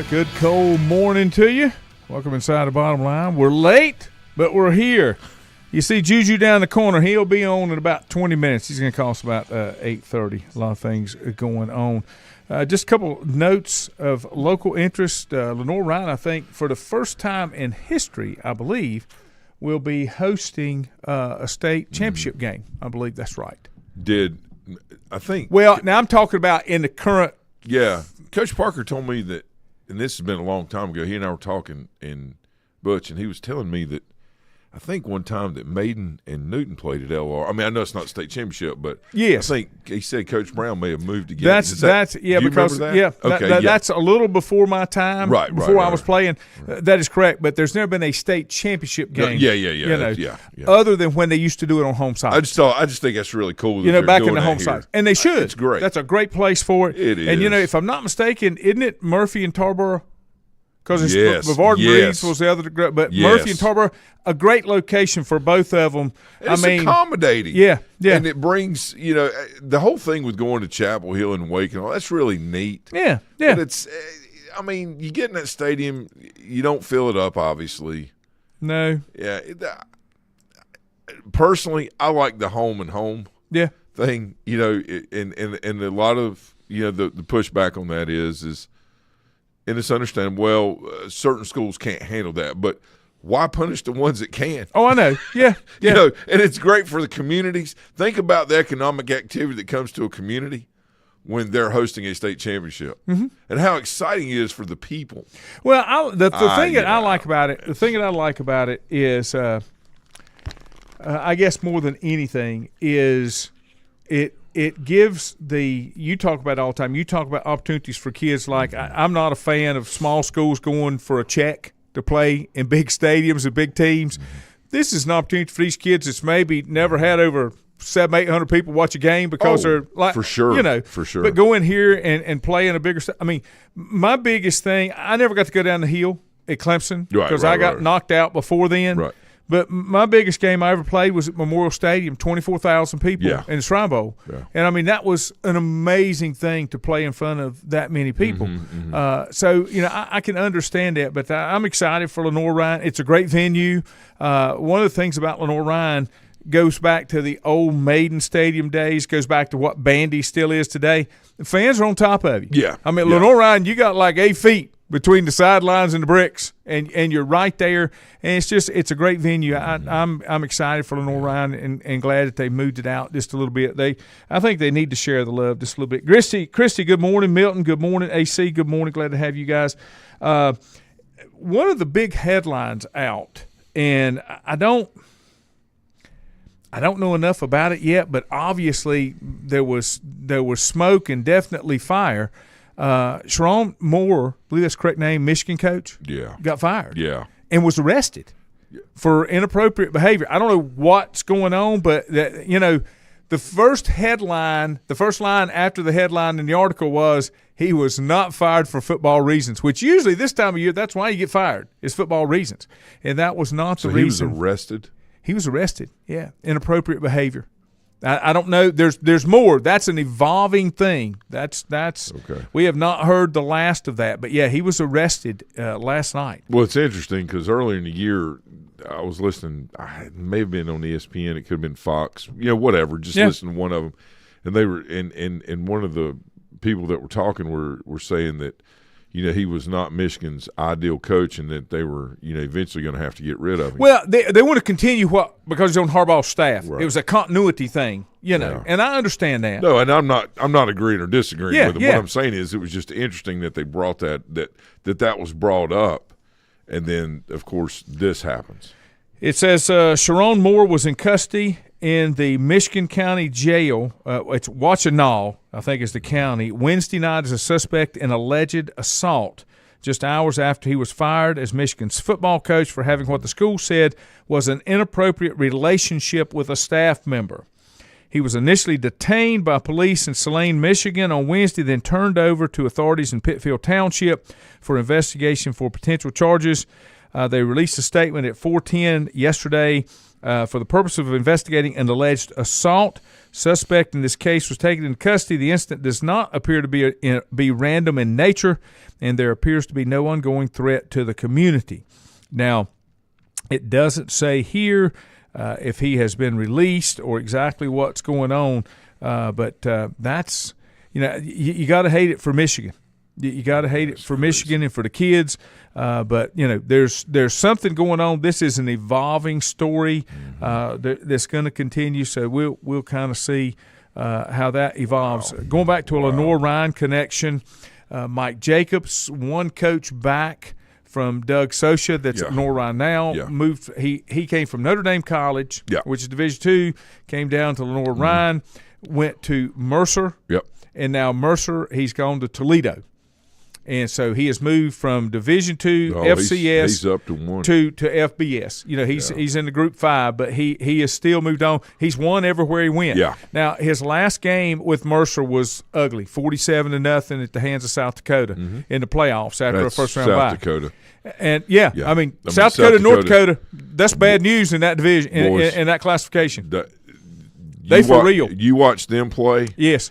Good cold morning to you. Welcome inside the Bottom Line. We're late, but we're here. You see Juju down the corner. He'll be on in about 20 minutes. He's going to call us about 8:30. A lot of things going on. Just a couple notes of local interest. Lenoir-Rhyne, I think, for the first time in history, I believe, will be hosting a state championship game. I believe that's right. Well, now I'm talking about in the current. Yeah. Coach Parker told me that, and this has been a long time ago, he and I were talking in Butch, and he was telling me that I think one time that Maiden and Newton played at LR. I mean, I know it's not state championship, but yes. I think he said Coach Brown may have moved again. That's that. That's a little before my time. Before I was playing. That is correct, but there's never been a state championship game. Yeah. Other than when they used to do it on home site. I just think that's really cool. Back in the home site, and they should. It's great. That's a great place for it. It is. And if I'm not mistaken, isn't it Murphy and Tarboro? Because Bavard Breeze was the other, but Murphy and Tarboro, a great location for both of them. It's accommodating. Yeah. And it brings, the whole thing with going to Chapel Hill and Wake and all, that's really neat. Yeah. But it's, you get in that stadium, you don't fill it up, obviously. No. Yeah. Personally, I like the home and home thing, and a lot of, the pushback on that is and it's understandable, certain schools can't handle that, but why punish the ones that can? Oh, I know. Yeah. And it's great for the communities. Think about the economic activity that comes to a community when they're hosting a state championship, and how exciting it is for the people. Well, the thing that I like about it is, I guess more than anything, is it gives you talk about it all the time. You talk about opportunities for kids. Like I'm not a fan of small schools going for a check to play in big stadiums and big teams. This is an opportunity for these kids that's maybe never had over 700-800 people watch a game because they're like, for sure. But go in here and play in a bigger. My biggest thing, I never got to go down the hill at Clemson because I got knocked out before then. Right. But my biggest game I ever played was at Memorial Stadium, 24,000 people in the Shrine Bowl. Yeah. And, that was an amazing thing to play in front of that many people. So, I can understand that. But I'm excited for Lenoir-Rhyne. It's a great venue. One of the things about Lenoir-Rhyne goes back to the old Maiden Stadium days, goes back to what Bandy still is today. The fans are on top of you. Yeah. Lenoir-Rhyne, you got like 8 feet between the sidelines and the bricks, and you're right there, and it's a great venue. I'm excited for Lenoir-Rhyne and glad that they moved it out just a little bit. I think they need to share the love just a little bit. Christy, good morning. Milton, good morning. AC, good morning. Glad to have you guys. One of the big headlines out, and I don't know enough about it yet, but obviously there was smoke and definitely fire. Sharon Moore, I believe that's the correct name, Michigan coach, got fired. Yeah. And was arrested for inappropriate behavior. I don't know what's going on, but the first line after the headline in the article was he was not fired for football reasons, which usually this time of year, that's why you get fired, is football reasons. And that was not the reason. So he was arrested? He was arrested, inappropriate behavior. I don't know. There's more. That's an evolving thing. That's okay. We have not heard the last of that. But, he was arrested last night. Well, it's interesting because earlier in the year I was listening. I may have been on ESPN. It could have been Fox. Whatever. Just listen to one of them. And they were and one of the people that were talking were saying that, he was not Michigan's ideal coach and that they were, eventually going to have to get rid of him. Well, they want to continue because he's on Harbaugh's staff. Right. It was a continuity thing, and I understand that. No, and I'm not agreeing or disagreeing with him. What I'm saying is it was just interesting that they brought that was brought up, and then, of course, this happens. It says Sharon Moore was in custody in the Michigan County Jail. It's Washtenaw, I think is the county, Wednesday night as a suspect in alleged assault, just hours after he was fired as Michigan's football coach for having what the school said was an inappropriate relationship with a staff member. He was initially detained by police in Saline, Michigan on Wednesday, then turned over to authorities in Pittsfield Township for investigation for potential charges. They released a statement at 4:10 yesterday for the purpose of investigating an alleged assault. Suspect in this case was taken into custody. The incident does not appear to be random in nature, and there appears to be no ongoing threat to the community. Now, it doesn't say here if he has been released or exactly what's going on, but that's, you got to hate it for Michigan. You got to hate it for Michigan and for the kids, but there's something going on. This is an evolving story that's going to continue. So we'll kind of see how that evolves. Wow. Going back to a Lenore Ryan connection, Mike Jacobs, one coach back from Doug Socha, that's at Lenore Ryan now. Moved. He came from Notre Dame College, which is Division II. Came down to Lenore Ryan, went to Mercer, and now Mercer. He's gone to Toledo. And so he has moved from Division II FCS he's up to one. to FBS. He's in the Group 5, but he has still moved on. He's won everywhere he went. Yeah. Now his last game with Mercer was ugly, 47-0 at the hands of South Dakota in the playoffs after a first round bye. South Dakota. And I mean South Dakota, North Dakota. That's bad news in that division in that classification. They for real. You watch them play. Yes.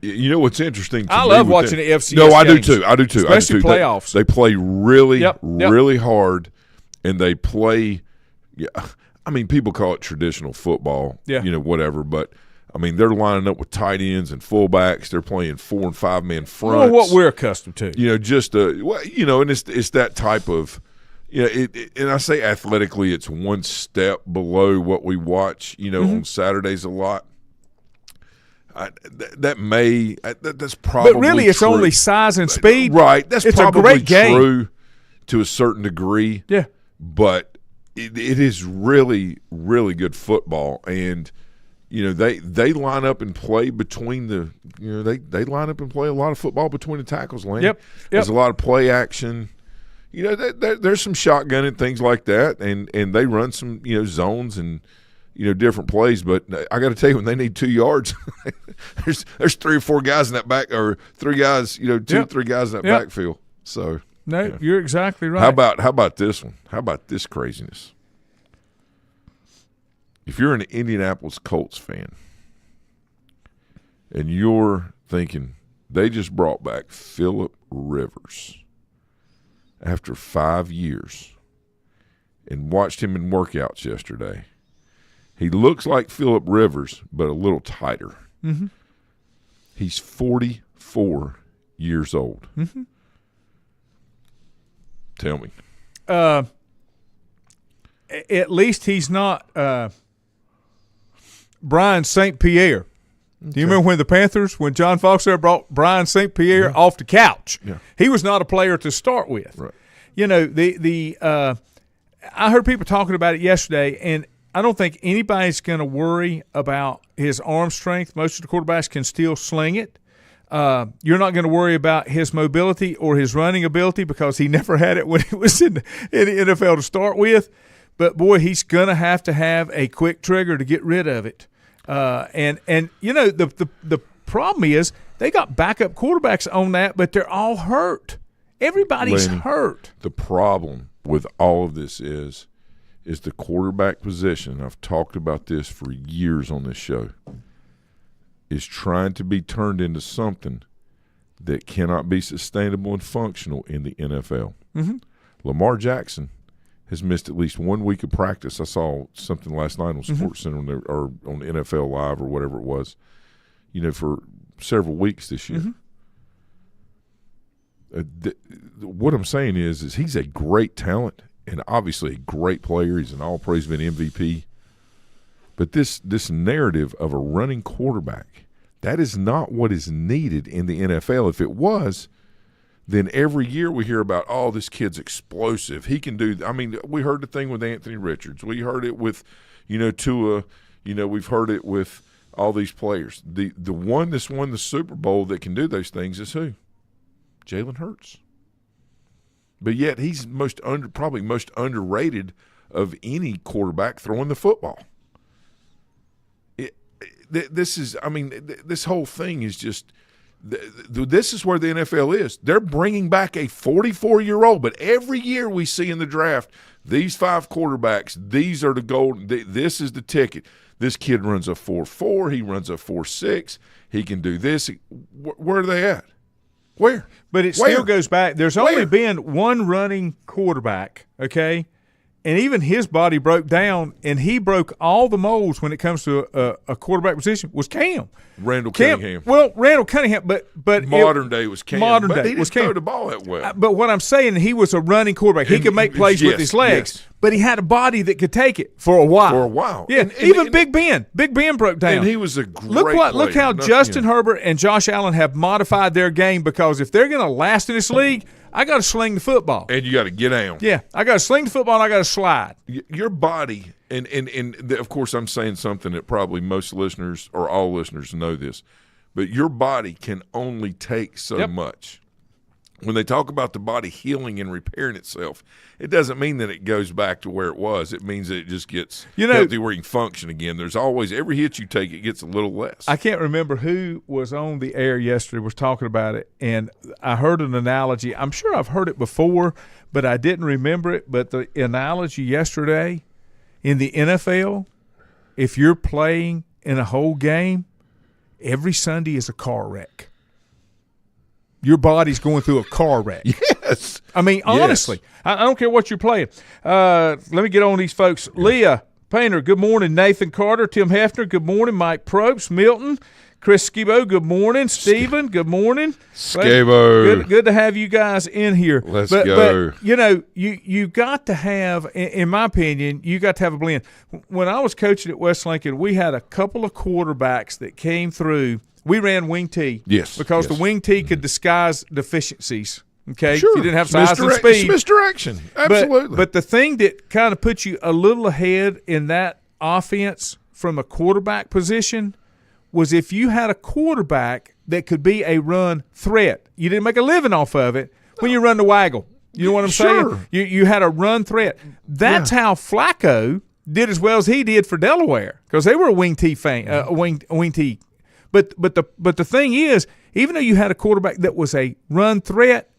You know what's interesting to me? I love watching the FCS No, I games. do too. Especially playoffs. They play really, really hard, and they play I mean, people call it traditional football, whatever, but I mean, they're lining up with tight ends and fullbacks. They're playing 4- and 5-man fronts. Well, what we're accustomed to. And it's that type of and I say athletically, it's one step below what we watch, on Saturdays a lot. That's probably but really it's true. Only size and speed, right? It's probably a great game. True to a certain degree, but it is really, really good football, and they line up and play between the they line up and play a lot of football between the tackles. Lane. There's a lot of play action. There's some shotgun and things like that, and they run some zones and different plays, but I got to tell you, when they need 2 yards, there's 3 or 4 guys in that back, or 3 guys, 3 guys in that backfield. So you're exactly right. How about this one? How about this craziness? If you're an Indianapolis Colts fan and you're thinking they just brought back Phillip Rivers after 5 years and watched him in workouts yesterday. He looks like Phillip Rivers, but a little tighter. Mm-hmm. He's 44 years old. Mm-hmm. Tell me. At least he's not Brian St. Pierre. Okay. Do you remember when John Foxer brought Brian St. Pierre off the couch? Yeah. He was not a player to start with. Right. I heard people talking about it yesterday, and I don't think anybody's going to worry about his arm strength. Most of the quarterbacks can still sling it. You're not going to worry about his mobility or his running ability because he never had it when he was in the NFL to start with. But, boy, he's going to have a quick trigger to get rid of it. The problem is they got backup quarterbacks on that, but they're all hurt. Everybody's hurt. The problem with all of this is the quarterback position. I've talked about this for years on this show. Is trying to be turned into something that cannot be sustainable and functional in the NFL. Mm-hmm. Lamar Jackson has missed at least 1 week of practice. I saw something last night on SportsCenter or on NFL Live or whatever it was, for several weeks this year. Mm-hmm. What I'm saying is he's a great talent and obviously a great player. He's an all-praise been MVP. But this narrative of a running quarterback, that is not what is needed in the NFL. If it was, then every year we hear about, oh, this kid's explosive. He can do – I mean, we heard the thing with Anthony Richards. We heard it with, Tua. We've heard it with all these players. The one that's won the Super Bowl that can do those things is who? Jalen Hurts. But yet he's probably most underrated of any quarterback throwing the football. This whole thing is just This is where the NFL is. They're bringing back a 44-year-old, but every year we see in the draft, these 5 quarterbacks, these are the gold. This is the ticket. This kid runs a 4.4. He runs a 4.6. He can do this. Where are they at? Where? But it still goes back. There's only been one running quarterback, okay? And even his body broke down, and he broke all the molds when it comes to a quarterback position. Was Cam Randall Cunningham? Well, Randall Cunningham, but modern day was Cam. Modern day was didn't Cam. throw the ball that well. But what I'm saying, he was a running quarterback. He could make plays with his legs, but he had a body that could take it for a while. Yeah, and even Big Ben broke down. And he was a great player. Look how Justin Herbert and Josh Allen have modified their game, because if they're going to last in this league, I got to sling the football. And you got to get down. Yeah, I got to sling the football and I got to slide. Your body, and of course I'm saying something that probably most listeners or all listeners know this, but your body can only take so much. When they talk about the body healing and repairing itself, it doesn't mean that it goes back to where it was. It means that it just gets healthy where you can function again. There's always, every hit you take, it gets a little less. I can't remember who was on the air yesterday was talking about it, and I heard an analogy. I'm sure I've heard it before, but I didn't remember it. But the analogy yesterday, in the NFL, if you're playing in a whole game, every Sunday is a car wreck. Your body's going through a car wreck. Yes. I mean, honestly, I don't care what you're playing. Let me get on these folks. Leah Painter, good morning. Nathan Carter, Tim Hefner, good morning. Mike Probst, Milton, Chris Skibo, good morning. Stephen, good morning. Skibo. Good to have you guys in here. Let's go. But, you got to have, in my opinion, you got to have a blend. When I was coaching at West Lincoln, we had a couple of quarterbacks that came through. We ran wing T. Yes. Because the wing T could disguise deficiencies. Okay? Sure. If you didn't have size and speed. It's misdirection. Absolutely. But the thing that kind of puts you a little ahead in that offense from a quarterback position was if you had a quarterback that could be a run threat. You didn't make a living off of it when you run the waggle. You know what I'm saying? You had a run threat. That's how Flacco did as well as he did for Delaware, because they were a wing T fan, wing T. But the thing is, even though you had a quarterback that was a run threat,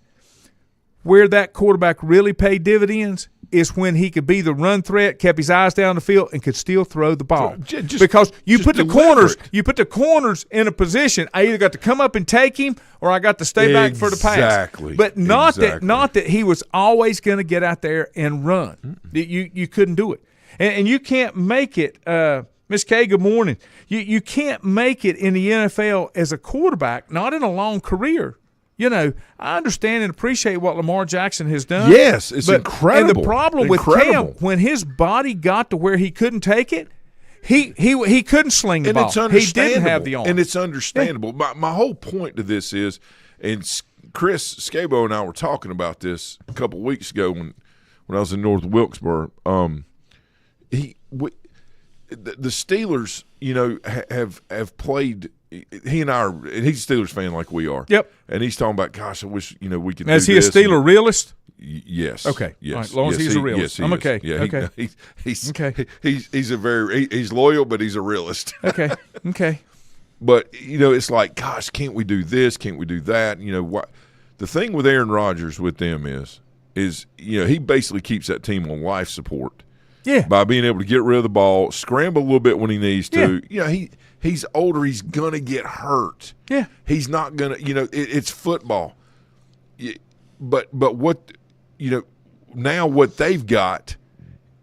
where that quarterback really paid dividends is when he could be the run threat, kept his eyes down the field, and could still throw the ball. Because you put the corners in a position. I either got to come up and take him, or I got to stay back for the pass. Exactly. But not that he was always going to get out there and run. You couldn't do it, and you can't make it. Miss Kay, good morning. You can't make it in the NFL as a quarterback, not in a long career. I understand and appreciate what Lamar Jackson has done. Yes, it's incredible. And the problem with Cam, when his body got to where he couldn't take it, he couldn't sling the ball. It's understandable. He didn't have the arm. And it's understandable. My whole point to this is, and Chris Scabo and I were talking about this a couple of weeks ago when I was in North Wilkesboro. The Steelers, have played. He and I are, and he's a Steelers fan like we are. Yep. And he's talking about, gosh, I wish we could. Is he a Steeler realist? Yes. Okay. Yes. All right, as long as he's a realist, I'm okay. Yeah. Okay. He's okay. He's loyal, but he's a realist. Okay. Okay. But it's like, gosh, can't we do this? Can't we do that? What? The thing with Aaron Rodgers with them is he basically keeps that team on life support. Yeah. By being able to get rid of the ball, scramble a little bit when he needs to. Yeah. He's older. He's going to get hurt. Yeah. He's not going to, it's football. But what, now what they've got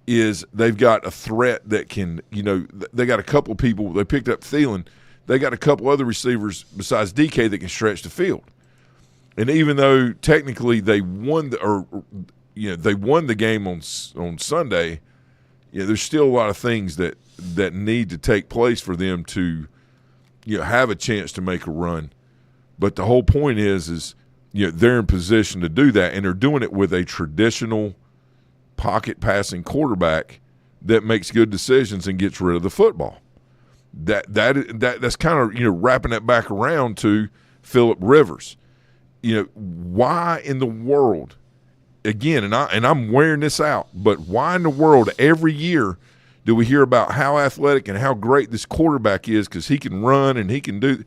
is they've got a threat that can, they got a couple of people. They picked up Thielen. They got a couple other receivers besides DK that can stretch the field. And even though technically they won the game on Sunday, there's still a lot of things that need to take place for them to, have a chance to make a run. But the whole point is they're in position to do that, and they're doing it with a traditional pocket passing quarterback that makes good decisions and gets rid of the football. That's kind of wrapping that back around to Phillip Rivers. Why in the world? Again, and I'm wearing this out, but why in the world every year do we hear about how athletic and how great this quarterback is because he can run and he can do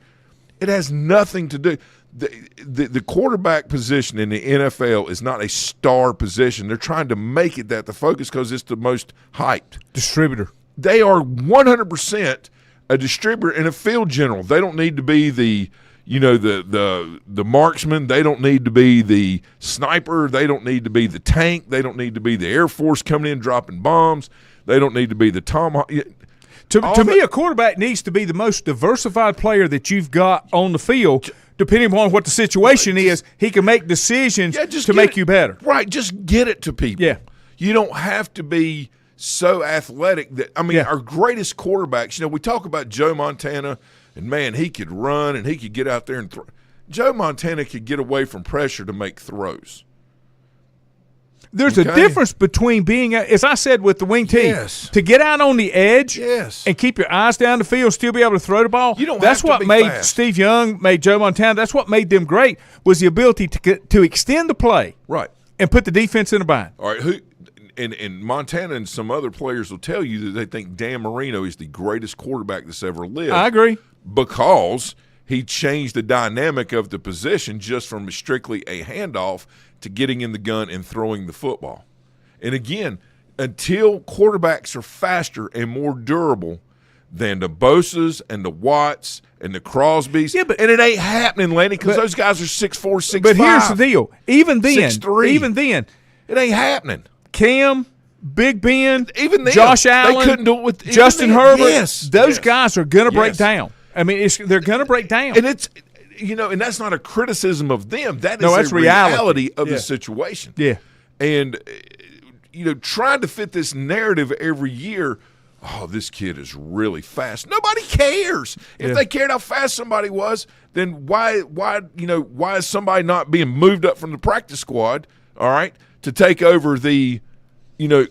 It has nothing to do. The quarterback position in the NFL is not a star position. They're trying to make it that the focus because it's the most hyped. Distributor. They are 100% a distributor and a field general. They don't need to be the marksman. They don't need to be the sniper. They don't need to be the tank. They don't need to be the Air Force coming in dropping bombs. They don't need to be the tomahawk. To me, a quarterback needs to be the most diversified player that you've got on the field. Depending on what the situation is, he can make decisions to make you better. Right, just get it to people. Yeah. You don't have to be so athletic that our greatest quarterbacks, we talk about Joe Montana, and man, he could run and he could get out there and throw. Joe Montana could get away from pressure to make throws. There's a difference between being, as I said with the wing team, to get out on the edge and keep your eyes down the field, still be able to throw the ball. That's what made Steve Young, made Joe Montana. That's what made them great, was the ability to extend the play, right, and put the defense in a bind. All right, and Montana and some other players will tell you that they think Dan Marino is the greatest quarterback that's ever lived. I agree, because he changed the dynamic of the position just from strictly a handoff to getting in the gun and throwing the football. And again, until quarterbacks are faster and more durable than the Bosas and the Watts and the Crosbys, and it ain't happening, Lanny, because those guys are 6'4", 6'5". But here's the deal: even then, 6'3". It ain't happening. Cam, Big Ben, even then, Josh Allen, they couldn't do it with Justin Herbert. Yes, those guys are going to break down. I mean, they're going to break down, and it's. And that's not a criticism of them. That's reality of the situation. Yeah. And, trying to fit this narrative every year, oh, this kid is really fast. Nobody cares. If they cared how fast somebody was, then why is somebody not being moved up from the practice squad, all right, to take over the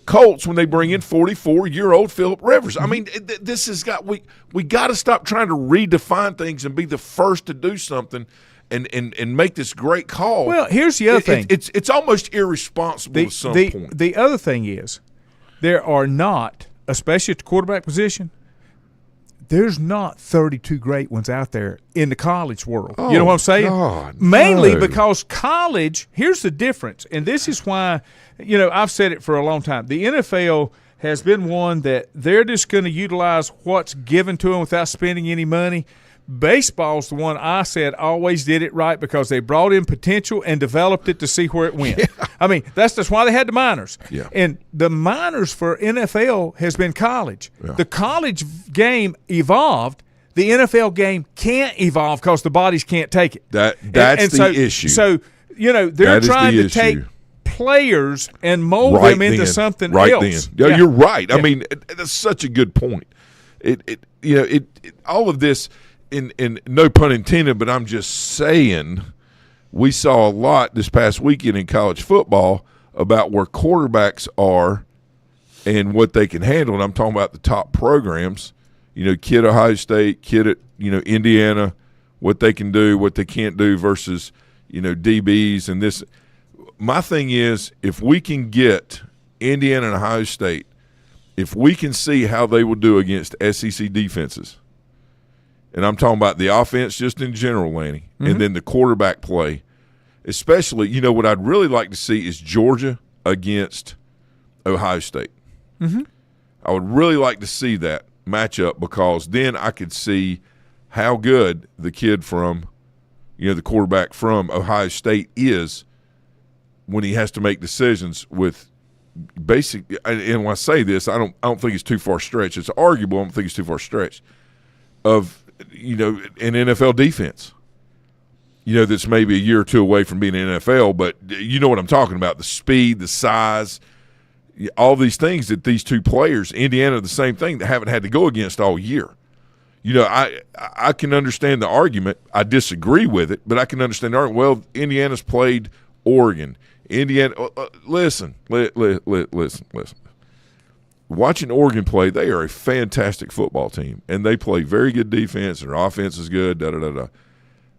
Colts when they bring in 44-year-old Phillip Rivers? I mean, this has got we got to stop trying to redefine things and be the first to do something and make this great call. Well, here's the other thing. It's almost irresponsible at some point. The other thing is there are not, especially at the quarterback position, there's not 32 great ones out there in the college world. Oh, you know what I'm saying? God, Mainly no. because college, here's the difference, and this is why, I've said it for a long time. The NFL has been one that they're just going to utilize what's given to them without spending any money. Baseball's the one I said always did it right because they brought in potential and developed it to see where it went. Yeah. I mean, that's why they had the minors. Yeah. And the minors for NFL has been college. Yeah. The college game evolved. The NFL game can't evolve because the bodies can't take it. That's the issue. So, they're trying to take players and mold them into something else. Yeah, you're right. I mean, that's such a good point. All of this – in no pun intended, but I'm just saying we saw a lot this past weekend in college football about where quarterbacks are and what they can handle. And I'm talking about the top programs, kid Ohio State, kid at, Indiana, what they can do, what they can't do versus, DBs and this. My thing is, if we can get Indiana and Ohio State, if we can see how they will do against SEC defenses, and I'm talking about the offense just in general, Lanny, and then the quarterback play, especially, what I'd really like to see is Georgia against Ohio State. Mm-hmm. I would really like to see that matchup because then I could see how good the kid from, the quarterback from Ohio State is when he has to make decisions with basic. And when I say this, I don't think it's too far stretched. It's arguable. I don't think it's too far stretched of an NFL defense. That's maybe a year or two away from being an NFL, but you know what I'm talking about, the speed, the size, all these things that these two players, Indiana, the same thing, that haven't had to go against all year. I can understand the argument. I disagree with it, but I can understand the argument. Well, Indiana's played Oregon. Indiana, listen. Watching Oregon play, they are a fantastic football team, and they play very good defense. Their offense is good.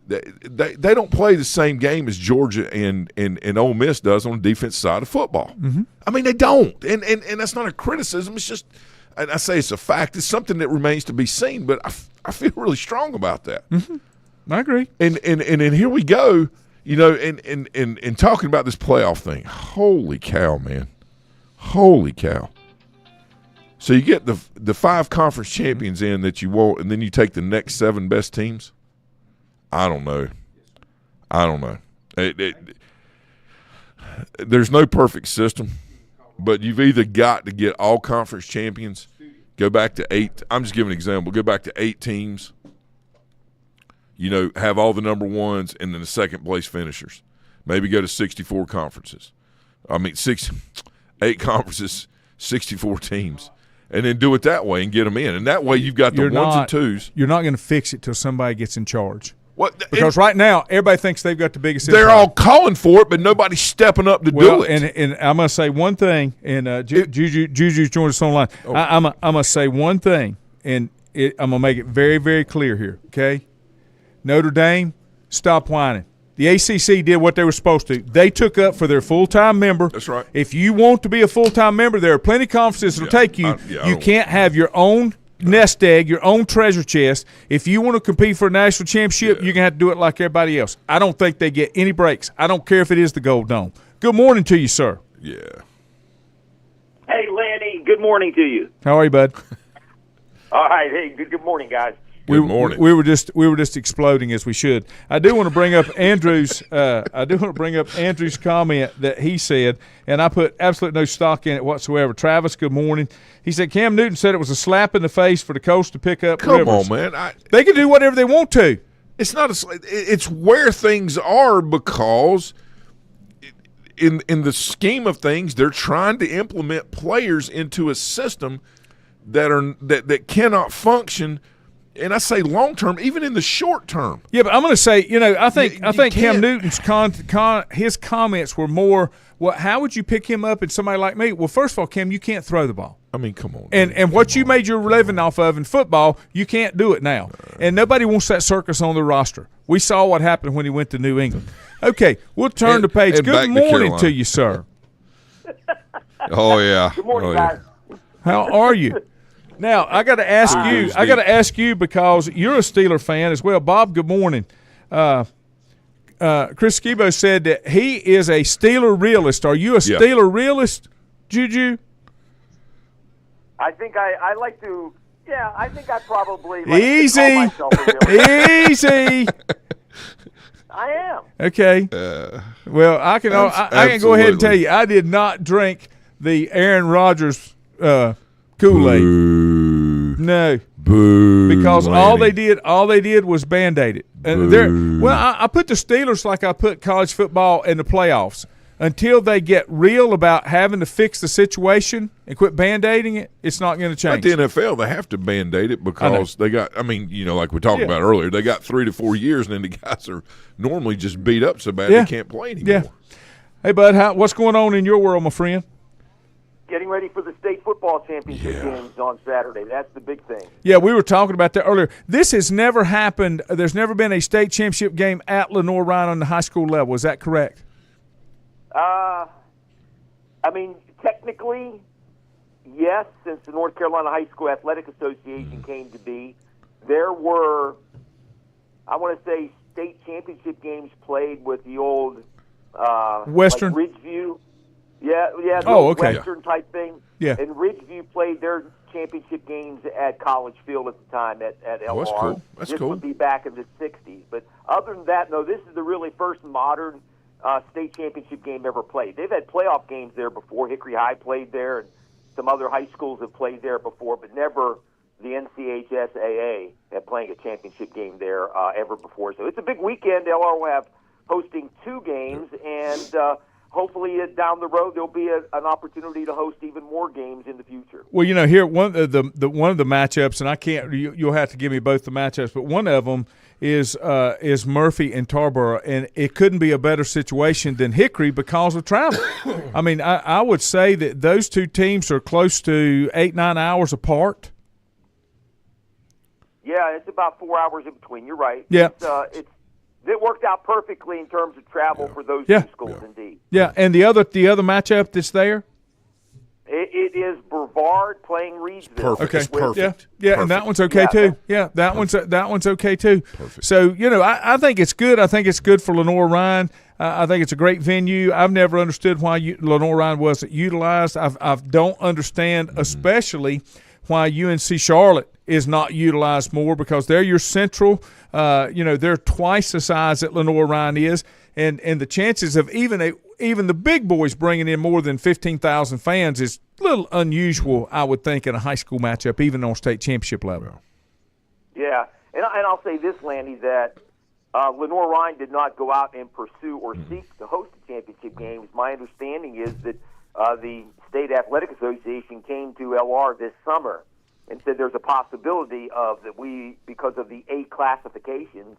They don't play the same game as Georgia and Ole Miss does on the defense side of football. Mm-hmm. I mean, they don't, and that's not a criticism. It's just, and I say it's a fact. It's something that remains to be seen, but I feel really strong about that. Mm-hmm. I agree. And here we go, and talking about this playoff thing. Holy cow, man. Holy cow. So you get the 5 conference champions in that you want, and then you take the next 7 best teams? I don't know. There's no perfect system, but you've either got to get all conference champions, go back to 8. I'm just giving an example. Go back to 8 teams, have all the number ones and then the second place finishers. Maybe go to 64 conferences. 8 conferences, 64 teams. And then do it that way and get them in. And that way you've got the ones and twos. You're not going to fix it till somebody gets in charge. Because right now, everybody thinks they've got the biggest empire. They're all calling for it, but nobody's stepping up to do it. And I'm going to say one thing, and Juju's joined us online. Oh. I'm going to say one thing, and I'm going to make it very, very clear here, okay? Notre Dame, stop whining. The ACC did what they were supposed to. They took up for their full-time member. That's right. If you want to be a full-time member, there are plenty of conferences that will take you. You can't have your own nest egg, your own treasure chest. If you want to compete for a national championship, you're going to have to do it like everybody else. I don't think they get any breaks. I don't care if it is the Gold Dome. Good morning to you, sir. Yeah. Hey, Lanny. Good morning to you. How are you, bud? All right. Hey, good morning, guys. Good morning. We were just exploding as we should. I do want to bring up Andrew's. Andrew's comment that he said, and I put absolutely no stock in it whatsoever. Travis, good morning. He said Cam Newton said it was a slap in the face for the coach to pick up. Come Rivers. on, man. They can do whatever they want to. It's not it's where things are because in the scheme of things, they're trying to implement players into a system that cannot function. And I say long term, even in the short term. Yeah, but I'm going to say, I think Cam Newton's his comments were more, how would you pick him up in somebody like me? Well, first of all, Cam, you can't throw the ball. Come on. And what you made your living off of in football, you can't do it now. And nobody wants that circus on the roster. We saw what happened when he went to New England. Okay, we'll turn the page. Good morning to you, sir. Oh, yeah. Good morning, guys. How are you? Now, I got to ask you. I got to ask you because you're a Steeler fan as well. Bob, good morning. Chris Skibo said that he is a Steeler realist. Are you a Steeler realist, Juju? I think I like to. Yeah, I think I probably easy. To call myself a realist. Easy. I am. Okay. Well, I can go ahead and tell you, I did not drink the Aaron Rodgers Kool-Aid. No. Boo. Because Lanny. all they did was Band-Aid it. And I put the Steelers like I put college football in the playoffs. Until they get real about having to fix the situation and quit Band-Aiding it, it's not going to change. But the NFL, they have to Band-Aid it because they got, like we talked about earlier, they got 3 to 4 years, and then the guys are normally just beat up so bad they can't play anymore. Yeah. Hey, bud, what's going on in your world, my friend? Getting ready for the state football championship games on Saturday. That's the big thing. Yeah, we were talking about that earlier. This has never happened. There's never been a state championship game at Lenore Ryan on the high school level. Is that correct? Technically, yes, since the North Carolina High School Athletic Association came to be, there were, I want to say, state championship games played with the old Western like Ridgeview. Yeah, Western type thing. Yeah. And Ridgeview played their championship games at College Field at the time at LR. That's cool. This would be back in the 60s. But other than that, no, this is the really first modern state championship game ever played. They've had playoff games there before. Hickory High played there, and some other high schools have played there before, but never the NCHSAA had playing a championship game there ever before. So it's a big weekend. LR will have hosting 2 games, and hopefully down the road there'll be an opportunity to host even more games in the future. Well, here one of the matchups, and I can't. You'll have to give me both the matchups, but one of them is Murphy and Tarboro, and it couldn't be a better situation than Hickory because of travel. I would say that those two teams are close to 8-9 hours apart. Yeah, it's about 4 hours in between. You're right. Yeah, it worked out perfectly in terms of travel for those two schools, indeed. Yeah, and the other matchup that's there? It is Brevard playing Reedsville. Perfect. Okay, perfect. Yeah, perfect. And that one's okay too. Yeah, that one's okay too. Perfect. So I think it's good. I think it's good for Lenoir-Rhyne. I think it's a great venue. I've never understood why Lenoir-Rhyne wasn't utilized. I don't understand, especially why UNC Charlotte is not utilized more, because they're your central. They're twice the size that Lenoir-Rhyne is, and the chances of even the big boys bringing in more than 15,000 fans is a little unusual, I would think, in a high school matchup, even on state championship level. Yeah, and I'll say this, Landy, that Lenoir-Rhyne did not go out and pursue or seek to host the championship games. My understanding is that the State Athletic Association came to LR this summer and said there's a possibility of that because of the A classifications,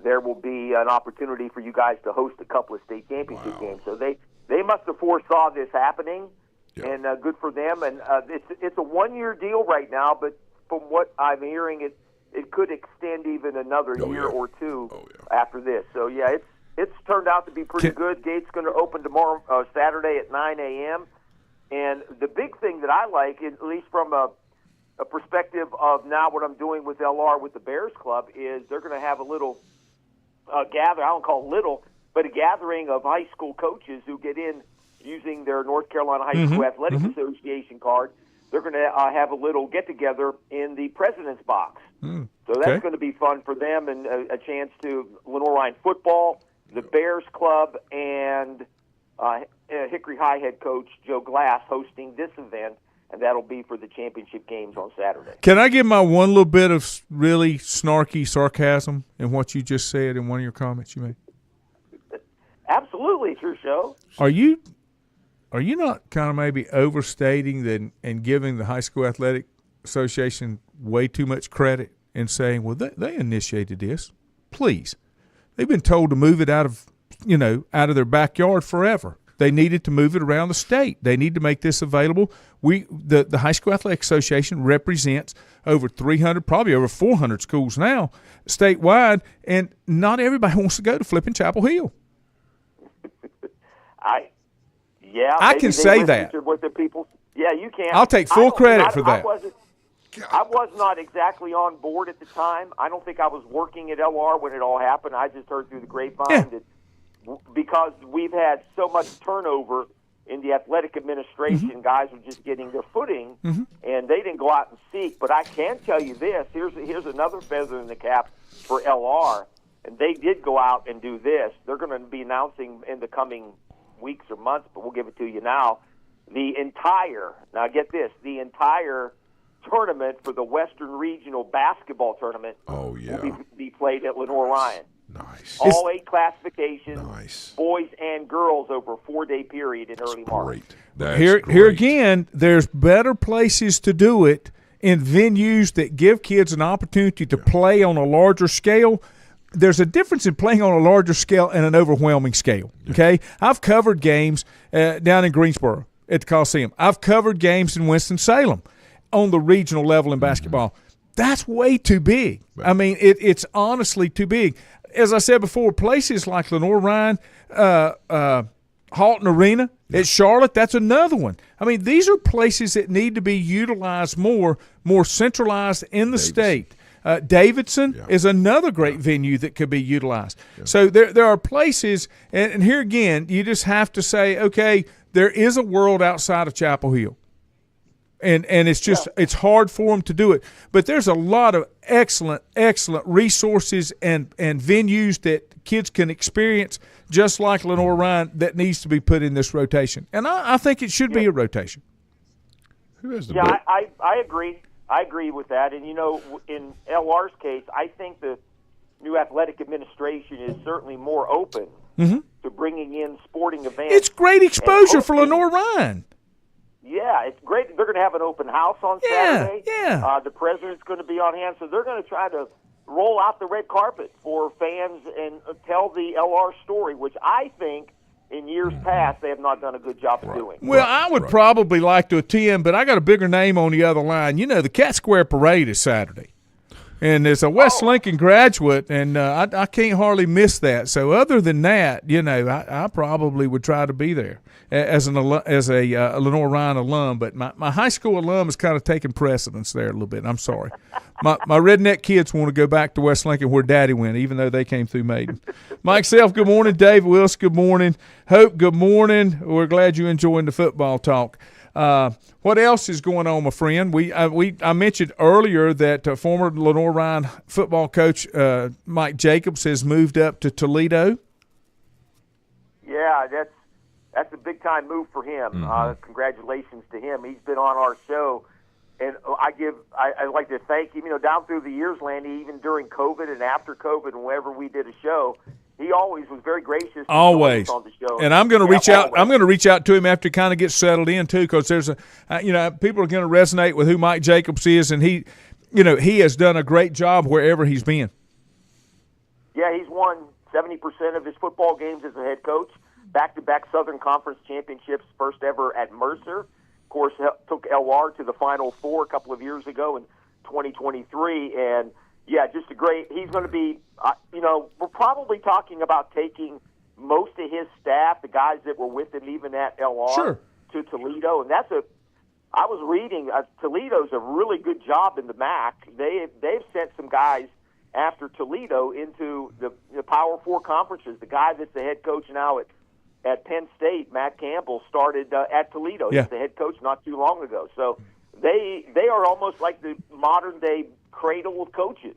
there will be an opportunity for you guys to host a couple of state championship games. So they must have foresaw this happening, and good for them. And it's a one-year deal right now, but from what I'm hearing, it could extend even another year or two after this. So it's turned out to be pretty good. Gate's going to open tomorrow, Saturday at 9 a.m. And the big thing that I like, at least from a perspective of now what I'm doing with LR with the Bears Club, is they're going to have a little gather. I don't call it little, but a gathering of high school coaches who get in using their North Carolina High School Athletic Association card. They're going to have a little get-together in the President's Box. So that's going to be fun for them, and a chance to Lenoir-Rhyne football, the Bears Club, and Hickory High head coach Joe Glass hosting this event, and that'll be for the championship games on Saturday. Can I give my one little bit of really snarky sarcasm in what you just said in one of your comments you made? Absolutely, it's your show. Are you not kind of maybe overstating and giving the High School Athletic Association way too much credit and saying, well, they initiated this? Please. They've been told to move it out of their backyard forever. They needed to move it around the state. They need to make this available. The High School Athletic Association represents over 300, probably over 400 schools now statewide, and not everybody wants to go to flipping Chapel Hill. I can say that. What the people, you can. I'll take full credit for that. I was not exactly on board at the time. I don't think I was working at LR when it all happened. I just heard through the grapevine that because we've had so much turnover in the athletic administration, guys were just getting their footing, and they didn't go out and seek. But I can tell you this. Here's another feather in the cap for LR, and they did go out and do this. They're going to be announcing in the coming weeks or months, but we'll give it to you now. Now get this, the entire tournament for the Western Regional Basketball Tournament will be played at Lenoir-Rhyne. Nice. All 8 classifications, boys and girls, over a 4-day period in early March. Here again, there's better places to do it in venues that give kids an opportunity to play on a larger scale. There's a difference in playing on a larger scale and an overwhelming scale, okay? I've covered games down in Greensboro at the Coliseum. I've covered games in Winston-Salem on the regional level in basketball. That's way too big. I mean, it's honestly too big. As I said before, places like Lenoir-Rhyne, Halton Arena at Charlotte, that's another one. I mean, these are places that need to be utilized more centralized in the state. Davidson is another great venue that could be utilized. So there are places, and here again, you just have to say, okay, there is a world outside of Chapel Hill. And it's just it's hard for them to do it. But there's a lot of excellent resources and venues that kids can experience, just like Lenoir-Rhyne, that needs to be put in this rotation. And I think it should be a rotation. Who has the I agree. I agree with that. And, in LR's case, I think the new athletic administration is certainly more open to bringing in sporting events. It's great exposure for Lenoir-Rhyne. Yeah, it's great. They're going to have an open house on Saturday. The president's going to be on hand, so they're going to try to roll out the red carpet for fans and tell the LR story, which I think in years past they have not done a good job of doing. Well, I would probably like to attend, but I got a bigger name on the other line. The Cat Square Parade is Saturday. And as a West Lincoln graduate, and I can't hardly miss that. So other than that, I probably would try to be there as a Lenore Ryan alum. But my high school alum is kind of taking precedence there a little bit. I'm sorry. My redneck kids want to go back to West Lincoln where Daddy went, even though they came through Maiden. Mike Self, good morning. Dave Willis, good morning. Hope, good morning. We're glad you're enjoying the football talk. What else is going on, my friend? I mentioned earlier that former Lenore Ryan football coach Mike Jacobs has moved up to Toledo. Yeah, that's a big time move for him. Mm-hmm. Congratulations to him. He's been on our show, and I'd like to thank him. Down through the years, Landy, even during COVID and after COVID, whenever we did a show, he always was very gracious. Always on the show. And I'm going to reach out. I'm going to reach out to him after he kind of gets settled in too, because there's people are going to resonate with who Mike Jacobs is, and he has done a great job wherever he's been. Yeah, he's won 70% of his football games as a head coach. Back-to-back Southern Conference championships, first ever at Mercer. Of course, took LR to the Final Four a couple of years ago in 2023, and yeah, just a great. He's going to be, we're probably talking about taking most of his staff, the guys that were with him even at LR, to Toledo, and I was reading, Toledo's a really good job in the MAC. They've sent some guys after Toledo into the Power Four conferences. The guy that's the head coach now at Penn State, Matt Campbell, started at Toledo. Yeah. He was the head coach not too long ago. So they are almost like the modern-day cradle of coaches.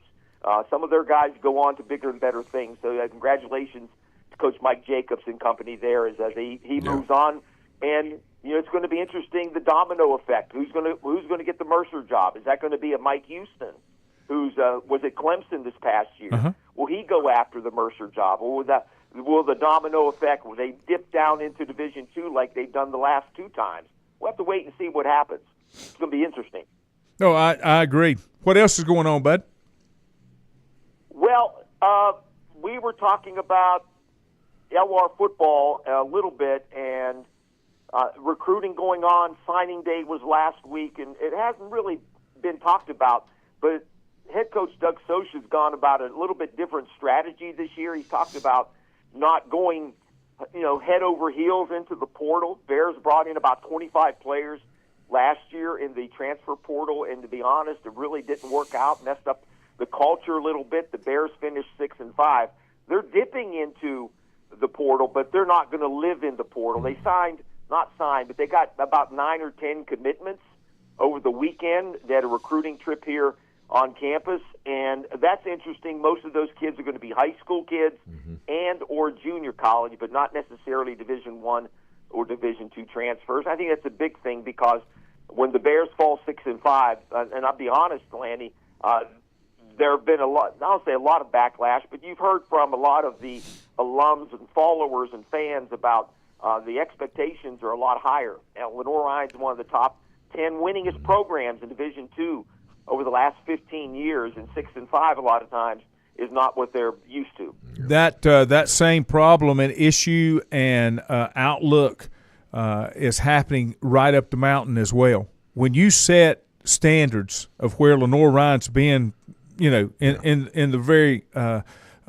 Some of their guys go on to bigger and better things. So congratulations to Coach Mike Jacobs and company there as he moves on. And it's going to be interesting, the domino effect. Who's going to get the Mercer job? Is that going to be a Mike Houston, who's was at Clemson this past year? Uh-huh. Will he go after the Mercer job, or will the domino effect, will they dip down into Division II like they've done the last two times? We'll have to wait and see what happens. It's going to be interesting. No, I agree. What else is going on, bud? Well, we were talking about LR football a little bit, and recruiting going on. Signing day was last week, and it hasn't really been talked about, but head coach Doug Soch has gone about a little bit different strategy this year. He's talked about not going, head over heels into the portal. Bears brought in about 25 players last year in the transfer portal, and to be honest, it really didn't work out, messed up the culture a little bit. The Bears finished 6-5. They're dipping into the portal, but they're not going to live in the portal. They but they got about 9 or 10 commitments over the weekend. They had a recruiting trip here on campus, and that's interesting. Most of those kids are going to be high school kids and or junior college, but not necessarily Division I or Division II transfers. I think that's a big thing, because when the Bears fall 6-5, and I'll be honest, Lanny, there have been I don't say a lot of backlash, but you've heard from a lot of the alums and followers and fans about the expectations are a lot higher. And Lenore Ryan's one of the top 10 winningest programs in Division II over the last 15 years, and 6-5 a lot of times is not what they're used to. That same problem and issue and outlook is happening right up the mountain as well. When you set standards of where Lenore Ryan's been, in the very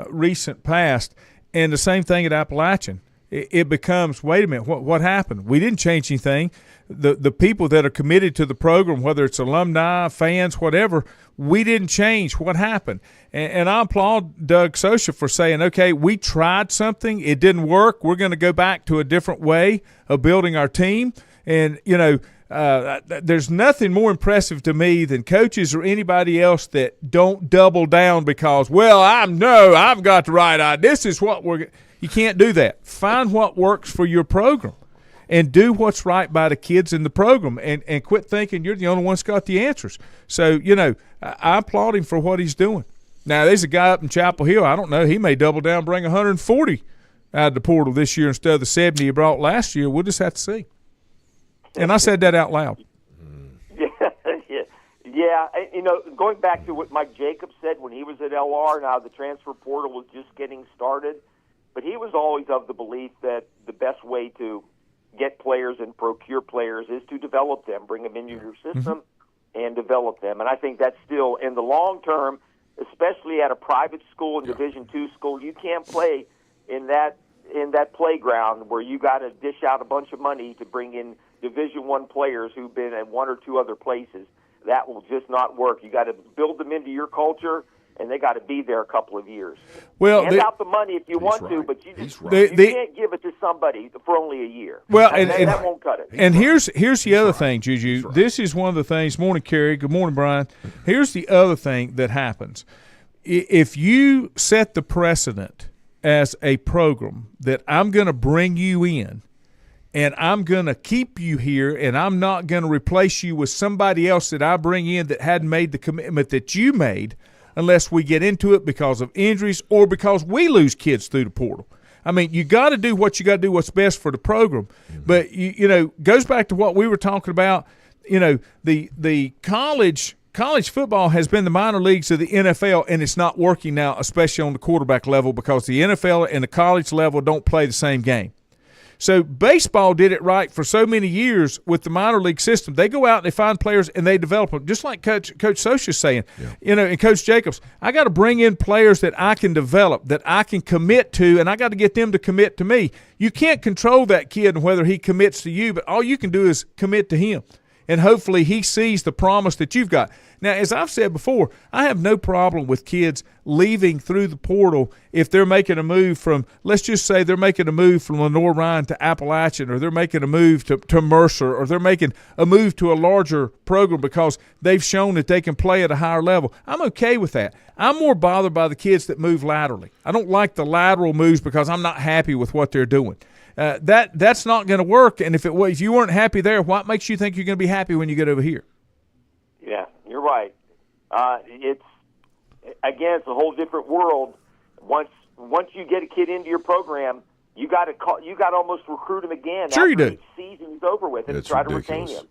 recent past, and the same thing at Appalachian, it becomes, wait a minute, what happened? We didn't change anything. The people that are committed to the program, whether it's alumni, fans, whatever, we didn't change. What happened? And I applaud Doug Soch for saying, okay, we tried something. It didn't work. We're going to go back to a different way of building our team. And, there's nothing more impressive to me than coaches or anybody else that don't double down because, I've got the right idea. This is what you can't do that. Find what works for your program and do what's right by the kids in the program, and quit thinking you're the only one that's got the answers. So, I applaud him for what he's doing. Now, there's a guy up in Chapel Hill, I don't know, he may double down, bring 140 out of the portal this year instead of the 70 he brought last year. We'll just have to see. And I said that out loud. Yeah. Going back to what Mike Jacobs said when he was at LR, now the transfer portal was just getting started, but he was always of the belief that the best way to get players and procure players is to develop them, bring them into your system and develop them. And I think that's still, in the long term, especially at a private school and Division II school, you can't play in that playground where you got to dish out a bunch of money to bring in Division I players who've been at one or two other places. That will just not work. You got to build them into your culture, and they got to be there a couple of years. Well, hand out the money if you want to, but you just you can't give it to somebody for only a year. Well, and that won't cut it. And here's the other thing, Juju. This is one of the things. Morning, Kerry. Good morning, Brian. Here's the other thing that happens. If you set the precedent as a program that I'm going to bring you in, and I'm going to keep you here, and I'm not going to replace you with somebody else that I bring in that hadn't made the commitment that you made, unless we get into it because of injuries or because we lose kids through the portal. I mean, you got to do what you got to do, what's best for the program. But, you know, goes back to what we were talking about. You know, the college football has been the minor leagues of the NFL, and it's not working now, especially on the quarterback level, because the NFL and the college level don't play the same game. So baseball did it right for so many years with the minor league system. They go out and they find players and they develop them, just like Coach Sosha's saying, you know, and Coach Jacobs. I got to bring in players that I can develop, that I can commit to, and I got to get them to commit to me. You can't control that kid and whether he commits to you, but all you can do is commit to him. And hopefully he sees the promise that you've got. Now, as I've said before, I have no problem with kids leaving through the portal if they're making a move from, let's just say they're making a move from Lenore-Ryan to Appalachian, or they're making a move to Mercer, or they're making a move to a larger program because they've shown that they can play at a higher level. I'm okay with that. I'm more bothered by the kids that move laterally. I don't like the lateral moves because I'm not happy with what they're doing. That's not going to work. And if you weren't happy there, what makes you think you're going to be happy when you get over here? Yeah, you're right. It's a whole different world. Once you get a kid into your program, you got to almost recruit him again. Sure, you do. Each season's over with, and try to retain him.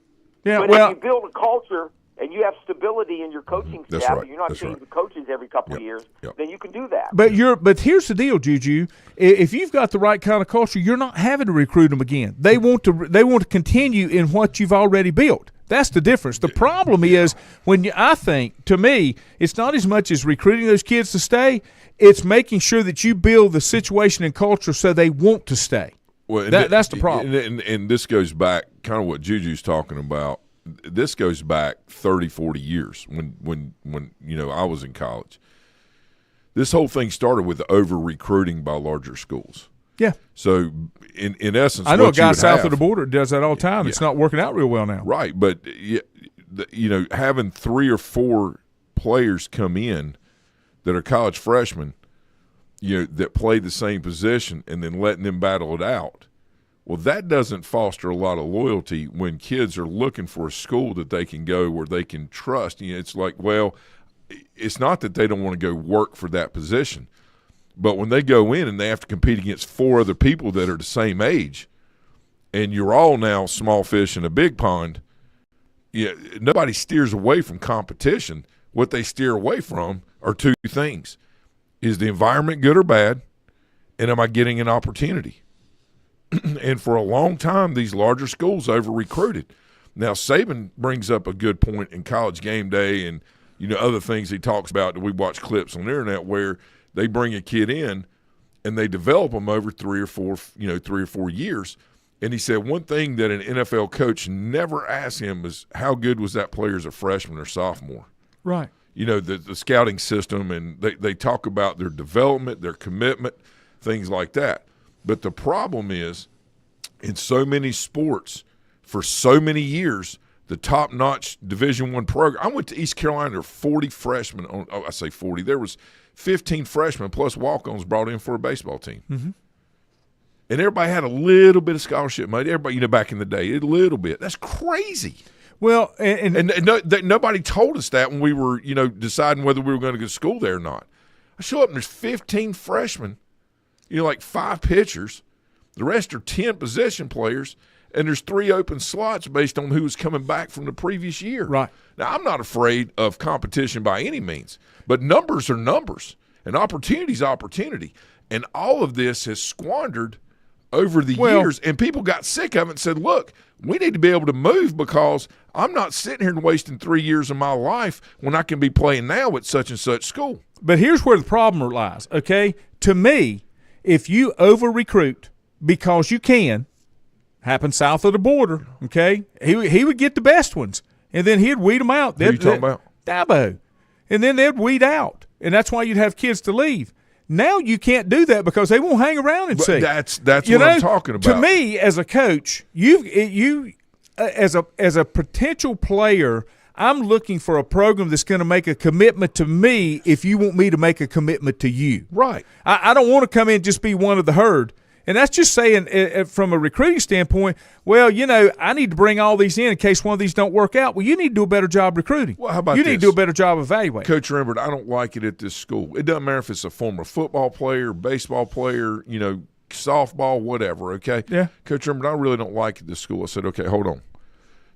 Yeah, but if you build a culture and you have stability in your coaching staff, and you're not changing coaches every couple of years, then you can do that. But here's the deal, Juju. If you've got the right kind of culture, you're not having to recruit them again. They want to continue in what you've already built. That's the difference. The problem is I think, to me, it's not as much as recruiting those kids to stay. It's making sure that you build the situation and culture so they want to stay. Well, that's the problem. And this goes back kind of what Juju's talking about. This goes back 30, 40 years when you know I was in college. This whole thing started with over-recruiting by larger schools. Yeah. So, in essence, I know a guy south of the border does that all the time. It's not working out real well now. Right, but you know, having 3 or 4 players come in that are college freshmen, you know, that play the same position, and then letting them battle it out. Well, that doesn't foster a lot of loyalty when kids are looking for a school that they can go where they can trust. You know, it's like, well, it's not that they don't want to go work for that position, but when they go in and they have to compete against 4 other people that are the same age, and you're all now small fish in a big pond, nobody steers away from competition. What they steer away from are 2 things. Is the environment good or bad, and am I getting an opportunity? And for a long time, these larger schools over-recruited. Now, Saban brings up a good point in College Game Day and, you know, other things he talks about that we watch clips on the internet where they bring a kid in and they develop them over 3 or 4 years. And he said one thing that an NFL coach never asked him is how good was that player as a freshman or sophomore? Right. You know, the scouting system, and they talk about their development, their commitment, things like that. But the problem is, in so many sports, for so many years, the top-notch Division I program. I went to East Carolina. There were 40 freshmen. I say 40. There was 15 freshmen plus walk-ons brought in for a baseball team. Mm-hmm. And everybody had a little bit of scholarship money. Everybody, you know, back in the day, a little bit. That's crazy. Well, nobody told us that when we were, you know, deciding whether we were going to go to school there or not. I show up and there's 15 freshmen. You know, like 5 pitchers. The rest are 10 position players, and there's 3 open slots based on who was coming back from the previous year. Right. Now, I'm not afraid of competition by any means, but numbers are numbers, and opportunity is opportunity. And all of this has squandered over the years, and people got sick of it and said, look, we need to be able to move because I'm not sitting here and wasting 3 years of my life when I can be playing now at such and such school. But here's where the problem lies, okay? To me, if you over-recruit because you can, happens south of the border, okay? He would get the best ones, and then he'd weed them out. Who are you talking about? Dabo. And then they'd weed out, and that's why you'd have kids to leave. Now you can't do that because they won't hang around and see. That's what I'm talking about. To me, as a coach, you as a potential player, I'm looking for a program that's going to make a commitment to me if you want me to make a commitment to you. Right. I don't want to come in and just be one of the herd. And that's just saying from a recruiting standpoint, well, I need to bring all these in case one of these don't work out. Well, you need to do a better job recruiting. Well, how about you need to do a better job evaluating. Coach Rembert, I don't like it at this school. It doesn't matter if it's a former football player, baseball player, softball, whatever, okay? Yeah. Coach Rembert, I really don't like it at this school. I said, okay, hold on.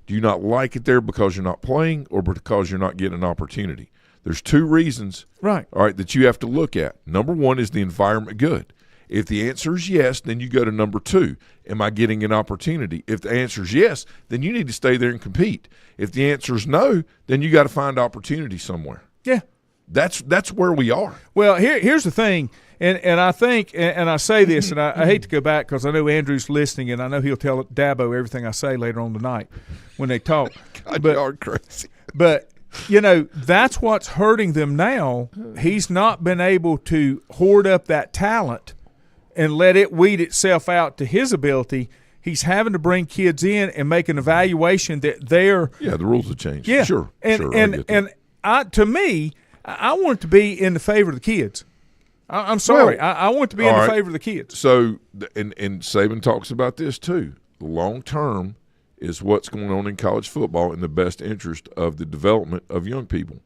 Do you not like it there because you're not playing or because you're not getting an opportunity? There's two reasons, right, all right, that you have to look at. Number one, is the environment good? If the answer is yes, then you go to number two. Am I getting an opportunity? If the answer is yes, then you need to stay there and compete. If the answer is no, then you got to find opportunity somewhere. Yeah. That's where we are. Well, here's the thing, and I think, and I say this, and I hate to go back because I know Andrew's listening, and I know he'll tell Dabo everything I say later on tonight when they talk. God, you are crazy. But, that's what's hurting them now. He's not been able to hoard up that talent and let it weed itself out to his ability. He's having to bring kids in and make an evaluation that they're – yeah, the rules have changed. Yeah. Sure. To me, I want it to be in the favor of the kids. I'm sorry. Well, I want it to be in the favor of the kids. So, and Saban talks about this too. Long term is what's going on in college football in the best interest of the development of young people.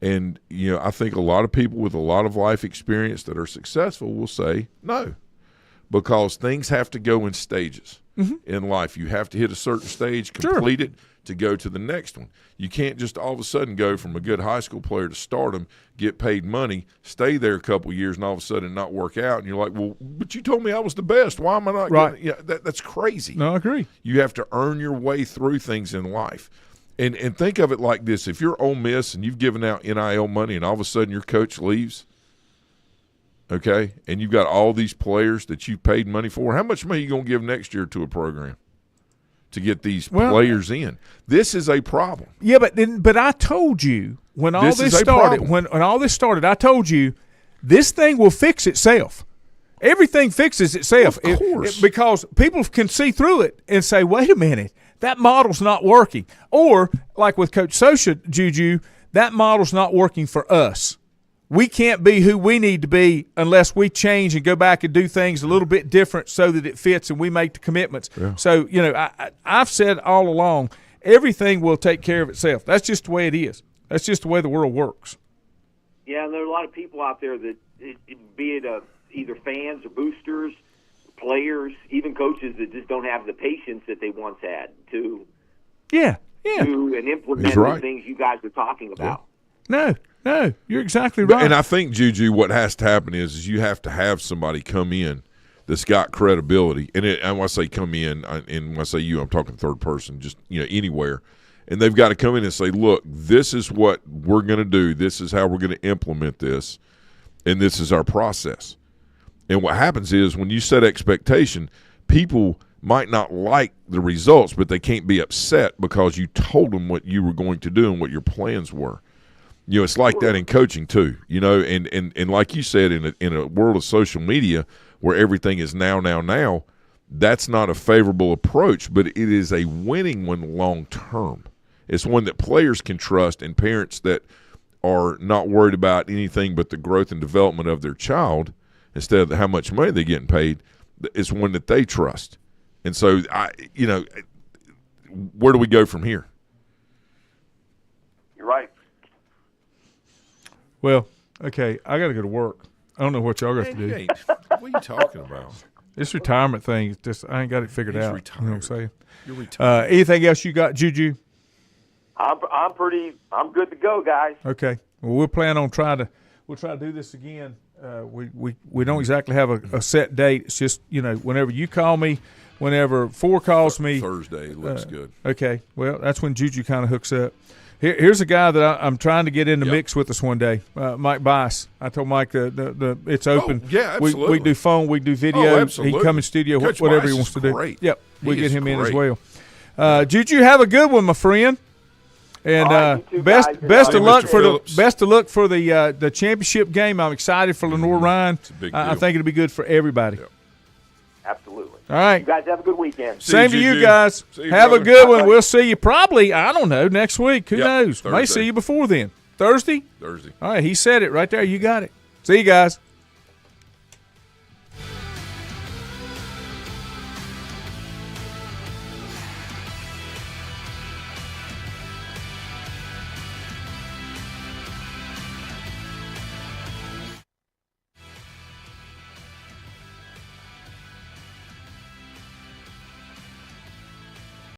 And, I think a lot of people with a lot of life experience that are successful will say no, because things have to go in stages in life. You have to hit a certain stage, complete it, to go to the next one. You can't just all of a sudden go from a good high school player to stardom, get paid money, stay there a couple of years, and all of a sudden not work out. And you're like, well, but you told me I was the best. Why am I not right? That's crazy. No, I agree. You have to earn your way through things in life. And think of it like this. If you're Ole Miss and you've given out NIL money and all of a sudden your coach leaves, okay, and you've got all these players that you've paid money for, how much money are you going to give next year to a program to get these players in? This is a problem. Yeah, but I told you when all this started, when all this started, I told you this thing will fix itself. Everything fixes itself. Of course. Because people can see through it and say, wait a minute, that model's not working. Or, like with Coach Socha, Juju, that model's not working for us. We can't be who we need to be unless we change and go back and do things a little bit different so that it fits and we make the commitments. Yeah. So, I've said all along, everything will take care of itself. That's just the way it is. That's just the way the world works. Yeah, and there are a lot of people out there that, be it either fans or boosters, players, even coaches that just don't have the patience that they once had to do and implement the things you guys are talking about. Yeah. No, you're exactly right. And I think, Juju, what has to happen is you have to have somebody come in that's got credibility. And when I say come in, and when I say you, I'm talking third person, just anywhere. And they've got to come in and say, look, this is what we're going to do. This is how we're going to implement this, and this is our process. And what happens is when you set expectation, people might not like the results, but they can't be upset because you told them what you were going to do and what your plans were. It's like that in coaching too, and like you said, in a world of social media where everything is now, that's not a favorable approach, but it is a winning one long term. It's one that players can trust, and parents that are not worried about anything but the growth and development of their child instead of how much money they're getting paid, it's one that they trust. And so, where do we go from here? You're right. Well, okay, I got to go to work. I don't know what y'all got to do. Hey, what are you talking about? This retirement thing, I ain't got it figured out. Retired. You know what I'm saying? You're retired. Anything else you got, Juju? I'm good to go, guys. Okay. Well, we'll try to do this again We don't exactly have a set date. It's just, whenever you call me, whenever Four calls me. Thursday looks good. Okay. Well, that's when Juju kind of hooks up. Here's a guy that I'm trying to get in the mix with us one day, Mike Bice. I told Mike the it's open. Oh, yeah, absolutely. We do phone, we do video. Absolutely. He can come in studio, Coach whatever Bice he wants to do. great. Yep, we get him great. in as well. Juju, have a good one, my friend. And right, you too, best guys. of luck for Phillips. the championship game. I'm excited for Lenore Ryan. It's a big I deal. think it'll be good for everybody. Yep. Absolutely. All right. You guys have a good weekend. Same to you guys. See you, have brother. a good one. We'll see you probably, I don't know, next week. Who knows? May Thursday. see you before then. Thursday? Thursday. All right. He said it right there. You got it. See you guys.